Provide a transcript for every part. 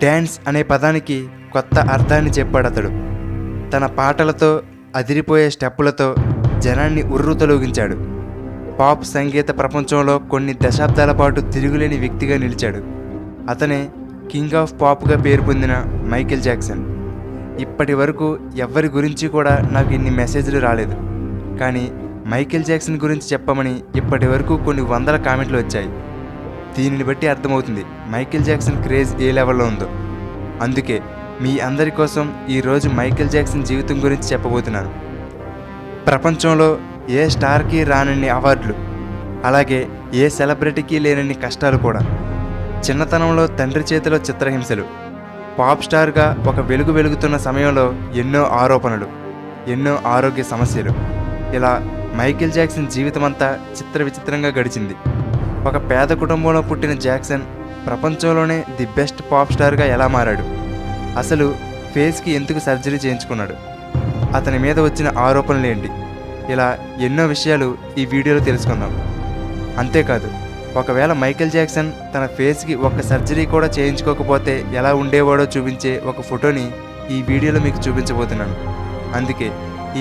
Dance అనే పదానికి కొత్త అర్థాన్ని చెప్పాడు అతడు. తన పాటలతో, అదిరిపోయే స్టెప్పులతో జనాన్ని ఉర్రూతలూగించాడు. పాప్ సంగీత ప్రపంచంలో కొన్ని దశాబ్దాల పాటు తిరుగులేని వ్యక్తిగా నిలిచాడు. అతనే కింగ్ ఆఫ్ పాప్గా పేరు పొందిన మైకేల్ జాక్సన్. ఇప్పటి వరకు ఎవరి గురించి కూడా నాకు ఇన్ని మెసేజ్లు రాలేదు, కానీ మైకేల్ జాక్సన్ గురించి చెప్పమని ఇప్పటి వరకు కొన్ని వందల కామెంట్లు వచ్చాయి. దీనిని బట్టి అర్థమవుతుంది మైకేల్ జాక్సన్ క్రేజ్ ఏ లెవెల్లో ఉందో. అందుకే మీ అందరి కోసం ఈరోజు మైకేల్ జాక్సన్ జీవితం గురించి చెప్పబోతున్నాను. ప్రపంచంలో ఏ స్టార్కి రానన్ని అవార్డులు, అలాగే ఏ సెలబ్రిటీకి లేనన్ని కష్టాలు కూడా. చిన్నతనంలో తండ్రి చేతిలో చిత్రహింసలు, పాప్ స్టార్గా ఒక వెలుగుతున్న సమయంలో ఎన్నో ఆరోపణలు, ఎన్నో ఆరోగ్య సమస్యలు. ఇలా మైకేల్ జాక్సన్ జీవితమంతా విచిత్రంగా గడిచింది. ఒక పేద కుటుంబంలో పుట్టిన జాక్సన్ ప్రపంచంలోనే ది బెస్ట్ పాప్ స్టార్గా ఎలా మారాడు, అసలు ఫేస్కి ఎందుకు సర్జరీ చేయించుకున్నాడు, అతని మీద వచ్చిన ఆరోపణలు ఏంటి, ఇలా ఎన్నో విషయాలు ఈ వీడియోలో తెలుసుకుందాం. అంతేకాదు, ఒకవేళ మైకేల్ జాక్సన్ తన ఫేస్కి ఒక్క సర్జరీ కూడా చేయించుకోకపోతే ఎలా ఉండేవాడో చూపించే ఒక ఫోటోని ఈ వీడియోలో మీకు చూపించబోతున్నాను. అందుకే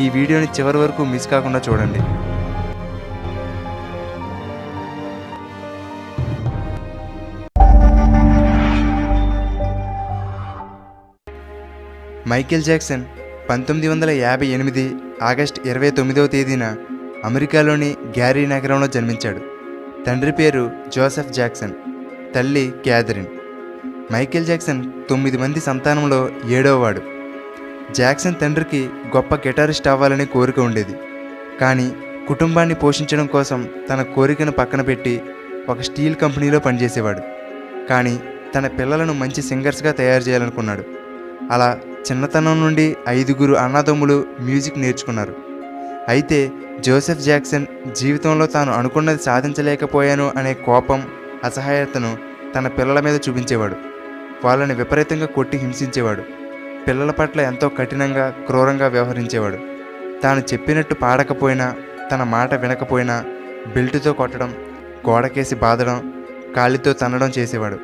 ఈ వీడియోని చివరి వరకు మిస్ కాకుండా చూడండి. మైకేల్ జాక్సన్ 1958 ఆగస్టు 29వ తేదీన అమెరికాలోని గ్యారీ నగరంలో జన్మించాడు. తండ్రి పేరు జోసెఫ్ జాక్సన్, తల్లి క్యాథరిన్. మైకేల్ జాక్సన్ 9 మంది సంతానంలో 7వవాడు. జాక్సన్ తండ్రికి గొప్ప గిటారిస్ట్ అవ్వాలనే కోరిక ఉండేది, కానీ కుటుంబాన్ని పోషించడం కోసం తన కోరికను పక్కన పెట్టి ఒక స్టీల్ కంపెనీలో పనిచేసేవాడు. కానీ తన పిల్లలను మంచి సింగర్స్గా తయారు చేయాలనుకున్నాడు. అలా చిన్నతనం నుండి 5 అన్నదమ్ములు మ్యూజిక్ నేర్చుకున్నారు. అయితే జోసెఫ్ జాక్సన్ జీవితంలో తాను అనుకున్నది సాధించలేకపోయాను అనే కోపం, అసహాయతను తన పిల్లల మీద చూపించేవాడు. వాళ్ళని విపరీతంగా కొట్టి హింసించేవాడు. పిల్లల పట్ల ఎంతో కఠినంగా, క్రూరంగా వ్యవహరించేవాడు. తాను చెప్పినట్టు పాడకపోయినా, తన మాట వినకపోయినా బెల్టుతో కొట్టడం, గోడకేసి బాదడం, కాలితో తన్నడం చేసేవాడు.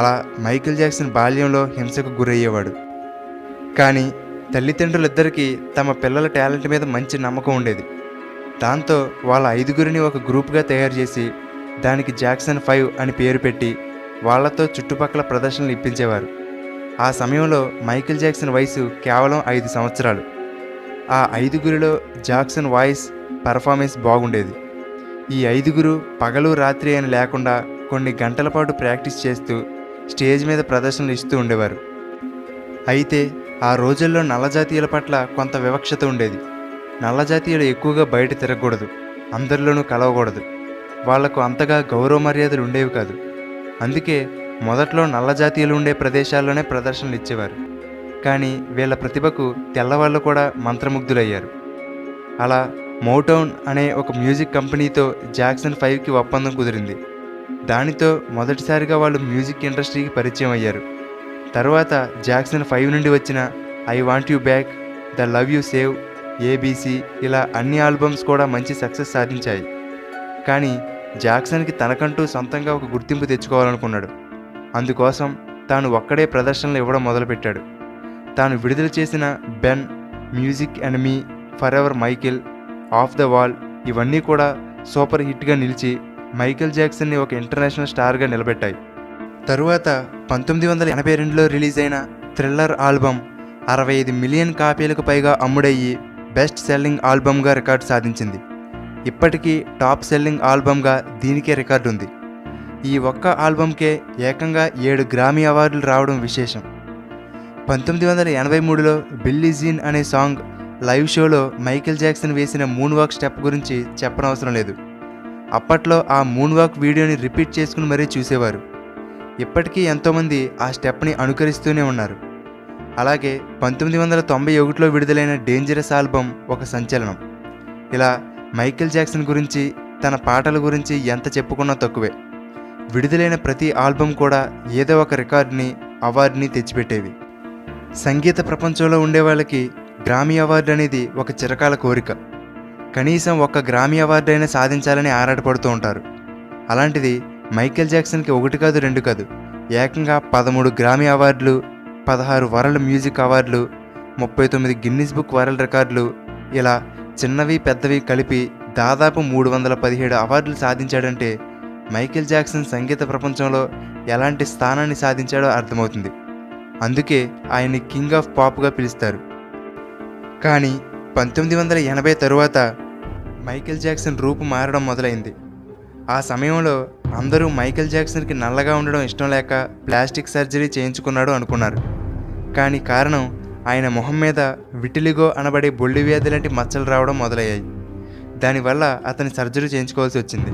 అలా మైకేల్ జాక్సన్ బాల్యంలో హింసకు గురయ్యేవాడు. కానీ తల్లిదండ్రులిద్దరికీ తమ పిల్లల టాలెంట్ మీద మంచి నమ్మకం ఉండేది. దాంతో వాళ్ళ 5 ఒక గ్రూప్గా తయారు చేసి దానికి జాక్సన్ 5 అని పేరు పెట్టి వాళ్లతో చుట్టుపక్కల ప్రదర్శనలు ఇప్పించేవారు. ఆ సమయంలో మైకేల్ జాక్సన్ వయసు కేవలం 5 సంవత్సరాలు. ఆ 5 జాక్సన్ వాయిస్ పర్ఫార్మెన్స్ బాగుండేది. ఈ 5 పగలు రాత్రి అని లేకుండా కొన్ని గంటల పాటు ప్రాక్టీస్ చేస్తూ స్టేజ్ మీద ప్రదర్శనలు ఇస్తూ ఉండేవారు. అయితే ఆ రోజుల్లో నల్లజాతీయుల పట్ల కొంత వివక్షత ఉండేది. నల్లజాతీయులు ఎక్కువగా బయట తిరగకూడదు, అందరిలోనూ కలవకూడదు, వాళ్లకు అంతగా గౌరవ మర్యాదలు ఉండేవి కాదు. అందుకే మొదట్లో నల్లజాతీయులు ఉండే ప్రదేశాల్లోనే ప్రదర్శనలు ఇచ్చేవారు. కానీ వీళ్ళ ప్రతిభకు తెల్లవాళ్ళు కూడా మంత్రముగ్ధులయ్యారు. అలా మోటౌన్ అనే ఒక మ్యూజిక్ కంపెనీతో జాక్సన్ 5కి ఒప్పందం కుదిరింది. దానితో మొదటిసారిగా వాళ్ళు మ్యూజిక్ ఇండస్ట్రీకి పరిచయం అయ్యారు. తర్వాత జాక్సన్ 5 నుండి వచ్చిన I want you back, the love you save, ABC ఇలా అన్ని ఆల్బమ్స్ కూడా మంచి సక్సెస్ సాధించాయి. కానీ జాక్సన్కి తనకంటూ సొంతంగా ఒక గుర్తింపు తెచ్చుకోవాలనుకున్నాడు. అందుకోసం తాను ఒక్కడే ప్రదర్శనలు ఇవ్వడం మొదలుపెట్టాడు. తాను విడుదల చేసిన Ben, music and me, for ever Michael, of the wall ఇవన్నీ కూడా సూపర్ హిట్గా నిలిచి మైకేల్ జాక్సన్ని ఒక ఇంటర్నేషనల్ స్టార్గా నిలబెట్టాయి. తరువాత 1982లో రిలీజ్ అయిన థ్రిల్లర్ ఆల్బమ్ 65 మిలియన్ కాపీలకు పైగా అమ్ముడయ్యి బెస్ట్ సెల్లింగ్ ఆల్బమ్గా రికార్డు సాధించింది. ఇప్పటికీ టాప్ సెల్లింగ్ ఆల్బమ్గా దీనికే రికార్డు ఉంది. ఈ ఒక్క ఆల్బమ్కే ఏకంగా 7 గ్రామీ అవార్డులు రావడం విశేషం. 1983లో బిల్లీ జీన్ అనే సాంగ్ లైవ్ షోలో మైకేల్ జాక్సన్ వేసిన మూన్ వాక్ స్టెప్ గురించి చెప్పనవసరం లేదు. అప్పట్లో ఆ మూన్ వాక్ వీడియోని రిపీట్ చేసుకుని మరీ చూసేవారు. ఇప్పటికీ ఎంతోమంది ఆ స్టెప్ని అనుకరిస్తూనే ఉన్నారు. అలాగే 1991లో విడుదలైన డేంజరస్ ఆల్బమ్ ఒక సంచలనం. ఇలా మైకేల్ జాక్సన్ గురించి, తన పాటల గురించి ఎంత చెప్పుకున్నా తక్కువే. విడుదలైన ప్రతి ఆల్బమ్ కూడా ఏదో ఒక రికార్డుని, అవార్డుని తెచ్చిపెట్టేవి. సంగీత ప్రపంచంలో ఉండే వాళ్ళకి గ్రామీ అవార్డు అనేది ఒక చిరకాల కోరిక. కనీసం ఒక్క గ్రామీ అవార్డు అయినా సాధించాలని ఆరాటపడుతూ ఉంటారు. అలాంటిది మైకేల్ జాక్సన్కి 1 కాదు 2 కాదు ఏకంగా 13 గ్రామీ అవార్డులు, 16 వరల్డ్ మ్యూజిక్ అవార్డులు, 39 గిన్నిస్ బుక్ వరల్డ్ రికార్డులు, ఇలా చిన్నవి పెద్దవి కలిపి దాదాపు 317 అవార్డులు సాధించాడంటే మైకేల్ జాక్సన్ సంగీత ప్రపంచంలో ఎలాంటి స్థానాన్ని సాధించాడో అర్థమవుతుంది. అందుకే ఆయన్ని కింగ్ ఆఫ్ పాప్గా పిలుస్తారు. కానీ 1980 తరువాత మైకేల్ జాక్సన్ రూపు మారడం మొదలైంది. ఆ సమయంలో అందరూ మైకేల్ జాక్సన్కి నల్లగా ఉండడం ఇష్టం లేక ప్లాస్టిక్ సర్జరీ చేయించుకున్నాడు అనుకున్నారు. కానీ కారణం ఆయన మొహం మీద విటిలిగో అనబడే బొల్లి వ్యాధి లాంటి మచ్చలు రావడం మొదలయ్యాయి. దానివల్ల అతని సర్జరీ చేయించుకోవాల్సి వచ్చింది.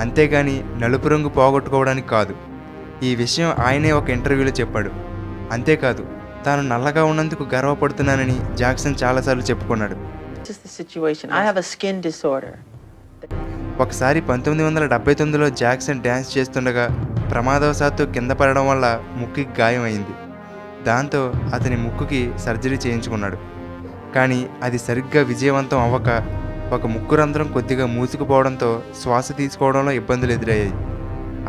అంతేగాని నలుపు రంగు పోగొట్టుకోవడానికి కాదు. ఈ విషయం ఆయనే ఒక ఇంటర్వ్యూలో చెప్పాడు. అంతేకాదు, తాను నల్లగా ఉన్నందుకు గర్వపడుతున్నానని జాక్సన్ చాలాసార్లు చెప్పుకున్నాడు. ఒకసారి 1979లో జాక్సన్ డ్యాన్స్ చేస్తుండగా ప్రమాదవశాత్తు కింద పడడం వల్ల ముక్కుకి గాయం అయింది. దాంతో అతని ముక్కుకి సర్జరీ చేయించుకున్నాడు. కానీ అది సరిగ్గా విజయవంతం అవ్వక ఒక ముక్కు రంధ్రం కొద్దిగా మూసుకుపోవడంతో శ్వాస తీసుకోవడంలో ఇబ్బందులు ఎదురయ్యాయి.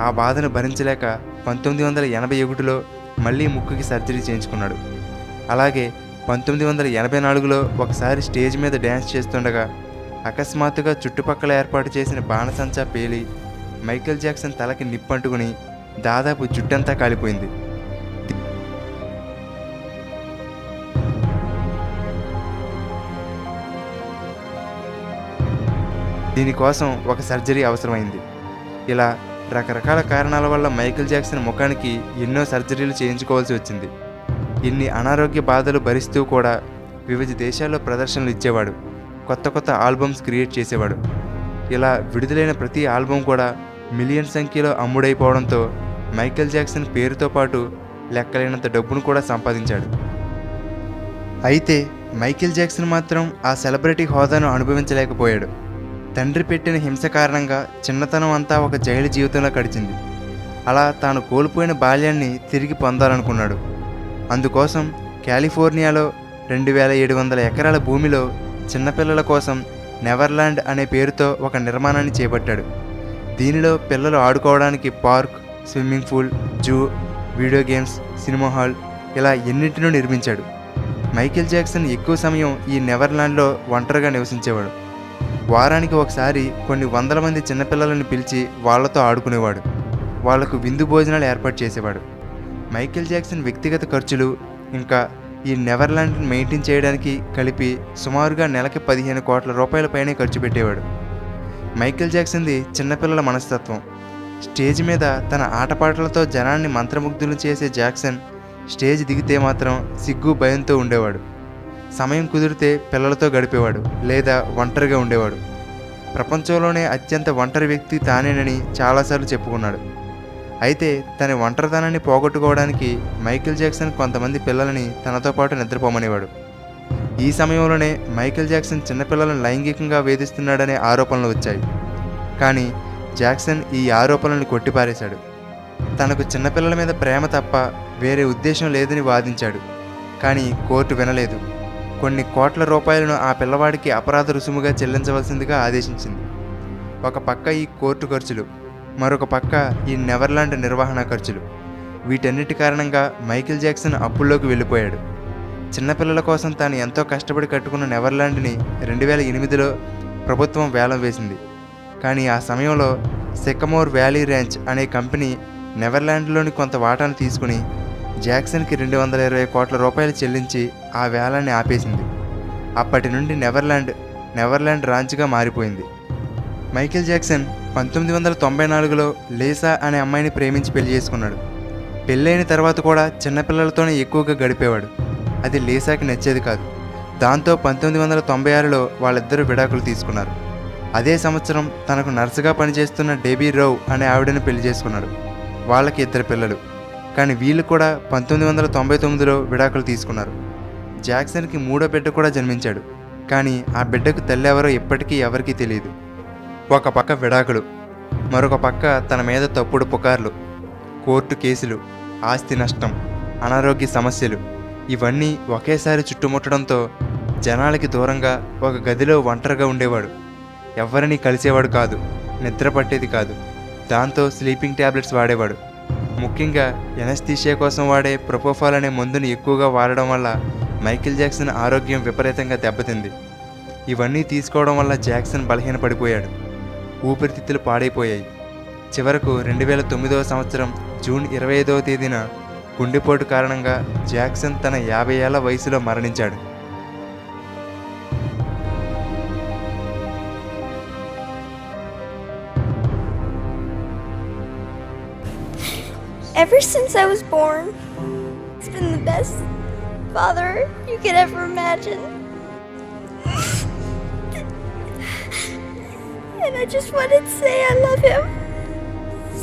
ఆ బాధను భరించలేక 1981లో మళ్ళీ ముక్కుకి సర్జరీ చేయించుకున్నాడు. అలాగే 1984లో ఒకసారి స్టేజ్ మీద డ్యాన్స్ చేస్తుండగా అకస్మాత్తుగా చుట్టుపక్కల ఏర్పాటు చేసిన బాణసంచా పేలి మైకేల్ జాక్సన్ తలకి నిప్పంటుకుని దాదాపు జుట్టంతా కాలిపోయింది. దీనికోసం ఒక సర్జరీ అవసరమైంది. ఇలా రకరకాల కారణాల వల్ల మైకేల్ జాక్సన్ ముఖానికి ఎన్నో సర్జరీలు చేయించుకోవాల్సి వచ్చింది. ఇన్ని అనారోగ్య బాధలు భరిస్తూ కూడా వివిధ దేశాల్లో ప్రదర్శనలు ఇచ్చేవాడు. కొత్త కొత్త ఆల్బమ్స్ క్రియేట్ చేసేవాడు. ఇలా విడుదలైన ప్రతి ఆల్బమ్ కూడా మిలియన్ సంఖ్యలో అమ్ముడైపోవడంతో మైకేల్ జాక్సన్ పేరుతో పాటు లెక్కలేనంత డబ్బును కూడా సంపాదించాడు. అయితే మైకేల్ జాక్సన్ మాత్రం ఆ సెలబ్రిటీ హోదాను అనుభవించలేకపోయాడు. తండ్రి పెట్టిన హింస కారణంగా చిన్నతనం అంతా ఒక జైలు జీవితంలో గడిచింది. అలా తాను కోల్పోయిన బాల్యాన్ని తిరిగి పొందాలనుకున్నాడు. అందుకోసం కాలిఫోర్నియాలో 2700 ఎకరాల భూమిలో చిన్నపిల్లల కోసం నెవర్లాండ్ అనే పేరుతో ఒక నిర్మాణాన్ని చేపట్టాడు. దీనిలో పిల్లలు ఆడుకోవడానికి park, swimming pool, zoo, video games, cinema hall ఇలా ఎన్నింటినో నిర్మించాడు. మైకేల్ జాక్సన్ ఎక్కువ సమయం ఈ నెవర్లాండ్లో ఒంటరిగా నివసించేవాడు. వారానికి ఒకసారి కొన్ని వందల మంది చిన్నపిల్లలను పిలిచి వాళ్లతో ఆడుకునేవాడు. వాళ్లకు విందు భోజనాలు ఏర్పాటు చేసేవాడు. మైకేల్ జాక్సన్ వ్యక్తిగత ఖర్చులు ఇంకా ఈ నెవర్లాండ్ని మెయింటైన్ చేయడానికి కలిపి సుమారుగా నెలకి 15 కోట్ల రూపాయల పైనే ఖర్చు పెట్టేవాడు. మైకేల్ జాక్సన్ది చిన్నపిల్లల మనస్తత్వం. స్టేజ్ మీద తన ఆటపాటలతో జనాన్ని మంత్రముగ్ధులు చేసే జాక్సన్ స్టేజ్ దిగితే మాత్రం సిగ్గు భయంతో ఉండేవాడు. సమయం కుదిరితే పిల్లలతో గడిపేవాడు లేదా ఒంటరిగా ఉండేవాడు. ప్రపంచంలోనే అత్యంత ఒంటరి వ్యక్తి తానేనని చాలాసార్లు చెప్పుకున్నాడు. అయితే తన ఒంటరితనాన్ని పోగొట్టుకోవడానికి మైకేల్ జాక్సన్ కొంతమంది పిల్లలని తనతో పాటు నిద్రపోమనేవాడు. ఈ సమయంలోనే మైకేల్ జాక్సన్ చిన్నపిల్లలను లైంగికంగా వేధిస్తున్నాడనే ఆరోపణలు వచ్చాయి. కానీ జాక్సన్ ఈ ఆరోపణలను కొట్టిపారేశాడు. తనకు చిన్నపిల్లల మీద ప్రేమ తప్ప వేరే ఉద్దేశం లేదని వాదించాడు. కానీ కోర్టు వినలేదు. కొన్ని కోట్ల రూపాయలను ఆ పిల్లవాడికి అపరాధ రుసుముగా చెల్లించవలసిందిగా ఆదేశించింది. ఒక పక్క ఈ కోర్టు ఖర్చులు, మరొక పక్క ఈ నెవర్లాండ్ నిర్వహణ ఖర్చులు. వీటన్నిటి కారణంగా మైకేల్ జాక్సన్ అప్పుల్లోకి వెళ్ళిపోయాడు. చిన్నపిల్లల కోసం తాను ఎంతో కష్టపడి కట్టుకున్న నెవర్లాండ్ని 2008లో ప్రభుత్వం వేలం వేసింది. కానీ ఆ సమయంలో సికమోర్ వ్యాలీ ర్యాంచ్ అనే కంపెనీ నెవర్లాండ్లోని కొంత వాటాను తీసుకుని జాక్సన్కి 220 కోట్ల రూపాయలు చెల్లించి ఆ వేలాన్ని ఆపేసింది. అప్పటి నుండి నెవర్లాండ్ రాంచ్గా మారిపోయింది. మైకేల్ జాక్సన్ 1994లో లేసా అనే అమ్మాయిని ప్రేమించి పెళ్లి చేసుకున్నాడు. పెళ్ళైన తర్వాత కూడా చిన్నపిల్లలతోనే ఎక్కువగా గడిపేవాడు. అది లేసాకి నచ్చేది కాదు. దాంతో 1996లో వాళ్ళిద్దరూ విడాకులు తీసుకున్నారు. అదే సంవత్సరం తనకు నర్సుగా పనిచేస్తున్న డెబీ రౌ అనే ఆవిడని పెళ్లి చేసుకున్నాడు. వాళ్ళకి 2 పిల్లలు. కానీ వీళ్ళు కూడా 1999లో విడాకులు తీసుకున్నారు. జాక్సన్కి 3వ బిడ్డ కూడా జన్మించాడు. కానీ ఆ బిడ్డకు తల్లి ఎవరో ఇప్పటికీ ఎవరికీ తెలియదు. ఒక పక్క విడాకులు, మరొక పక్క తన మీద తప్పుడు పుకార్లు, కోర్టు కేసులు, ఆస్తి నష్టం, అనారోగ్య సమస్యలు ఇవన్నీ ఒకేసారి చుట్టుముట్టడంతో జనాలకి దూరంగా ఒక గదిలో ఒంటరిగా ఉండేవాడు. ఎవరిని కలిసేవాడు కాదు, నిద్ర పట్టేది కాదు. దాంతో స్లీపింగ్ ట్యాబ్లెట్స్ వాడేవాడు. ముఖ్యంగా ఎనస్థీషియా కోసం వాడే ప్రొపోఫాల్ అనే మందుని ఎక్కువగా వాడడం వల్ల మైకేల్ జాక్సన్ ఆరోగ్యం విపరీతంగా దెబ్బతింది. ఇవన్నీ తీసుకోవడం వల్ల జాక్సన్ బలహీనపడిపోయాడు. ఊపిరితిత్తులు పాడైపోయాయి. చివరకు 2009 సంవత్సరం జూన్ 25వ తేదీన గుండెపోటు కారణంగా జాక్సన్ తన 50 ఏళ్ల వయసులో మరణించాడు. Ever since I was born, he's been the best father you could ever imagine. And I just wanted to say I love him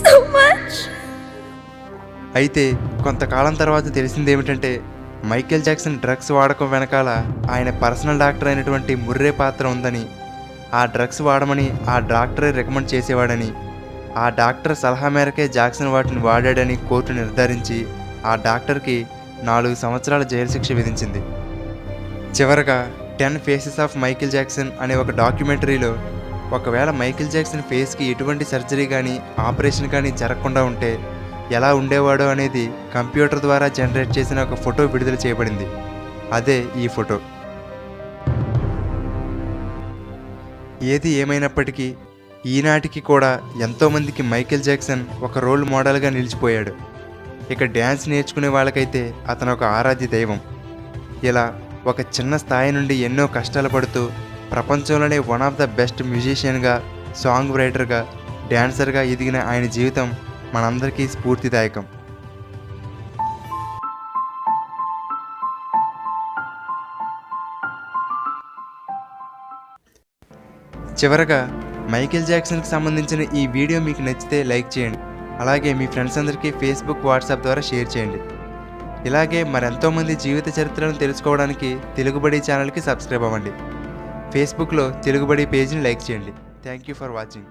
so much. అయితే కొంతకాలం తర్వాత తెలిసిందేమిటంటే మైకేల్ జాక్సన్ డ్రగ్స్ వాడకం వెనకాల ఆయన పర్సనల్ డాక్టర్ అయినటువంటి ముర్రే పాత్ర ఉందని, ఆ డ్రగ్స్ వాడమని ఆ డాక్టరే రికమెండ్ చేసేవాడని, ఆ డాక్టర్ సలహా మేరకే జాక్సన్ వాటిని వాడాడని కోర్టు నిర్ధారించి ఆ డాక్టర్కి 4 సంవత్సరాల జైలు శిక్ష విధించింది. చివరగా 10 ఫేసెస్ ఆఫ్ మైకేల్ జాక్సన్ అనే ఒక డాక్యుమెంటరీలో ఒకవేళ మైకేల్ జాక్సన్ ఫేస్కి ఎటువంటి సర్జరీ కానీ ఆపరేషన్ కానీ జరగకుండా ఉంటే ఎలా ఉండేవాడో అనేది కంప్యూటర్ ద్వారా జనరేట్ చేసిన ఒక ఫోటో విడుదల చేయబడింది. అదే ఈ ఫోటో. ఏది ఏమైనప్పటికీ ఈనాటికి కూడా ఎంతోమందికి మైకేల్ జాక్సన్ ఒక రోల్ మోడల్గా నిలిచిపోయాడు. ఇక డ్యాన్స్ నేర్చుకునే వాళ్ళకైతే అతను ఒక ఆరాధ్య దైవం. ఇలా ఒక చిన్న స్థాయి నుండి ఎన్నో కష్టాలు పడుతూ ప్రపంచంలోనే వన్ ఆఫ్ ద బెస్ట్ మ్యూజిషియన్గా, సాంగ్ రైటర్గా, డ్యాన్సర్గా ఎదిగిన ఆయన జీవితం మనందరికీ స్ఫూర్తిదాయకం. చివరగా మైకేల్ జాక్సన్కి సంబంధించిన ఈ వీడియో మీకు నచ్చితే లైక్ చేయండి. అలాగే మీ ఫ్రెండ్స్ అందరికీ ఫేస్బుక్, వాట్సాప్ ద్వారా షేర్ చేయండి. ఇలాగే మరెంతోమంది జీవిత చరిత్రలను తెలుసుకోవడానికి తెలుగుబడి ఛానల్కి సబ్స్క్రైబ్ అవ్వండి. ఫేస్బుక్లో తెలుగుబడి పేజీని లైక్ చేయండి. Thank you for watching.